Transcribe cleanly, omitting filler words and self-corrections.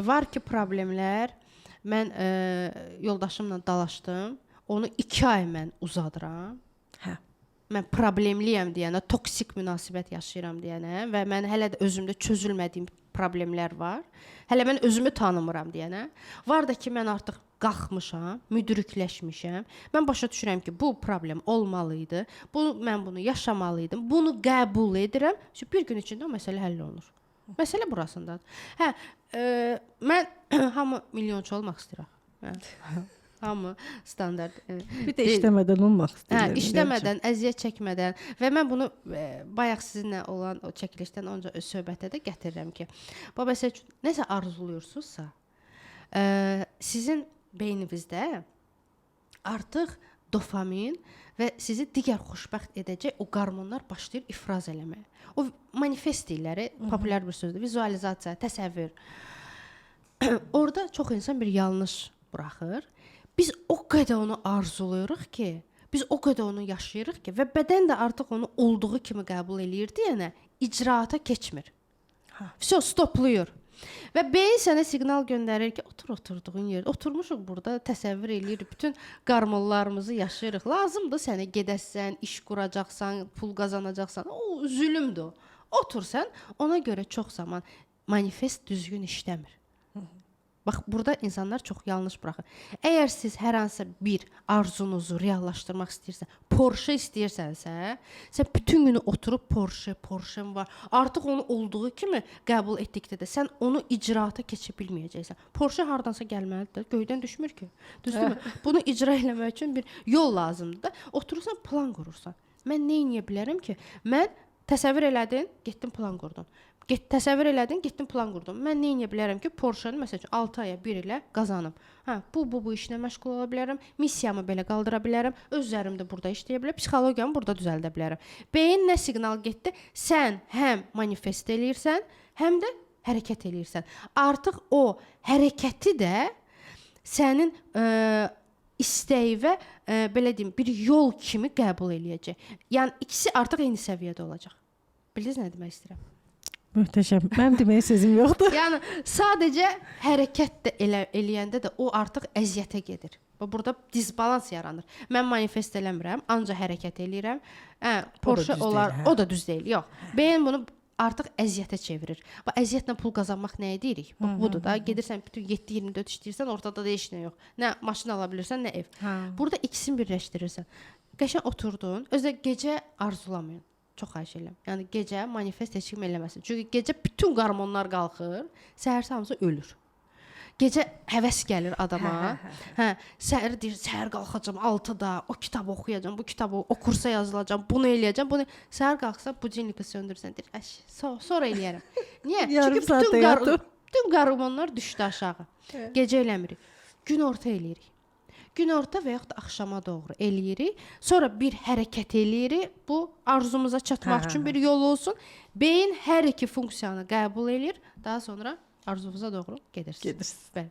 var ki problemlər. Mən yoldaşımla dalaşdım. Onu 2 ay mən uzadıram. Hə. Mən problemliyəm deyənə, toksik münasibət yaşayıram deyənə və mən hələ də özümdə çözülmədiyim problemlər var. Hələ mən özümü tanımıram deyənə. Var da ki, mən artıq qalxmışam, müdrikləşmişəm. Mən başa düşürəm ki, bu problem olmalı idi. Mən bunu yaşamalıydım. Bunu qəbul edirəm. Bir gün içində o məsələ həll olunur. Məsələ burasındadır. Hə, mən hamı milyonçu olmaq istəyirəm. Hə. Hamı standart. Bir də işləmədən olmaq istəyirəm. Hə, işləmədən, əziyyət çəkmədən və mən bunu bayaq sizinlə olan o çəkilişdən onca öz söhbətə də gətirirəm ki, məsəl üçün nəsə arzuluyursunuzsa, sizin beyninizdə artıq dopamin və sizi digər xoşbəxt edəcək o qarmonlar başlayır ifraz eləməyə. O manifest deyirlər, populyar bir sözdür, vizualizasiya, təsəvvür. Orada çox insan bir yanlış buraxır. Biz o qədər onu arzuluyuruq ki, biz o qədər onu yaşayırıq ki və bədən də artıq onu olduğu kimi qəbul eləyir deyənə icraata keçmir. Vəsə stopluyur. Və beyin sənə siqnal göndərir ki, oturduğun yerdə, oturmuşuq burada, təsəvvür eləyirik, bütün qarmonlarımızı yaşayırıq. Lazımdır sənə gedəsən, iş quracaqsan, pul qazanacaqsan, o zülümdür. Otur sən, ona görə çox zaman manifest düzgün işləmir. Bax, burada insanlar çox yanlış buraxır. Əgər siz hər hansısa bir arzunuzu reallaşdırmaq istəyirsən, Porsche istəyirsənsə, sən bütün günü oturub Porsche'm var. Artıq onu olduğu kimi qəbul etdikdə də sən onu icraata keçə bilməyəcəksən. Porsche hardansa gəlməlidir, göydən düşmür ki. Düzdürmü? Bunu icra eləmək üçün bir yol lazımdır da. Oturursan, plan qurursan. Mən nə edə bilərəm ki? Mən təsəvvür elədin, getdim plan qurdum. Təsəvvür elədin, getdim plan qurdum. Mən nə edə bilərəm ki, Porsche-ni məsəl üçün 6 aya 1 ilə qazanım. Hə, bu işlə məşğul ola bilərəm, missiyamı belə qaldıra bilərəm, öz üzərimdə burada işləyə bilərəm, psixologiyamı burada düzəldə bilərəm. Beyin nə siqnal getdi? Sən həm manifest eləyirsən, həm də hərəkət eləyirsən. Artıq o hərəkəti də sənin istəyi və belə deyim, bir yol kimi qəbul eləyəcək. Yəni ikisi artıq eyni səviyyədə olacaq. Bildiniz nə demək istəyirəm? Möhtəşəm. Mənim deməyə sözüm yoxdur. Yəni sadəcə hərəkət də eləyəndə də o artıq əziyyətə gedir. Burada disbalans yaranır. Mən manifest eləmirəm, ancaq hərəkət eləyirəm. Porsche olar, o da düz deyil. Yox. Beyin bunu artıq əziyyətə çevirir. Bu əziyyətlə pul qazanmaq nəyə deyirik? Bax budur da. Gedirsən bütün 7-24 işləyirsən, ortada da heç nə yox. Nə maşın ala bilirsən, nə ev. Burada ikisini birləşdirirsən. Qəşəng oturdun, özə gecə arzulamayın. Çox xahiş edirəm. Yəni gecə manifest heç kim eləməsin. Çünki gecə bütün qarmonlar qalxır, səhər hamısı ölür. Gecə həvəs gəlir adama. Səhər deyir, səhər qalxacağam 6-da, o kitabı oxuyacağam, bu kitabı o kursa yazılacağam, bunu eləyəcəm, bunu. Səhər qalxsa budilniki söndürsən, deyir, sonra eləyərəm. Niyə? Çünki bütün qarmonlar düşdü aşağı. Gecə eləmirik. Günorta eləyirik. Günorta və yaxud da axşama doğru eləyirik. Sonra bir hərəkət eləyirik. Bu arzumuza çatmaq üçün bir yol olsun. Beyin hər iki funksiyanı qəbul eləyir. Daha sonra arzumuza doğru gedirsiniz. Bəli.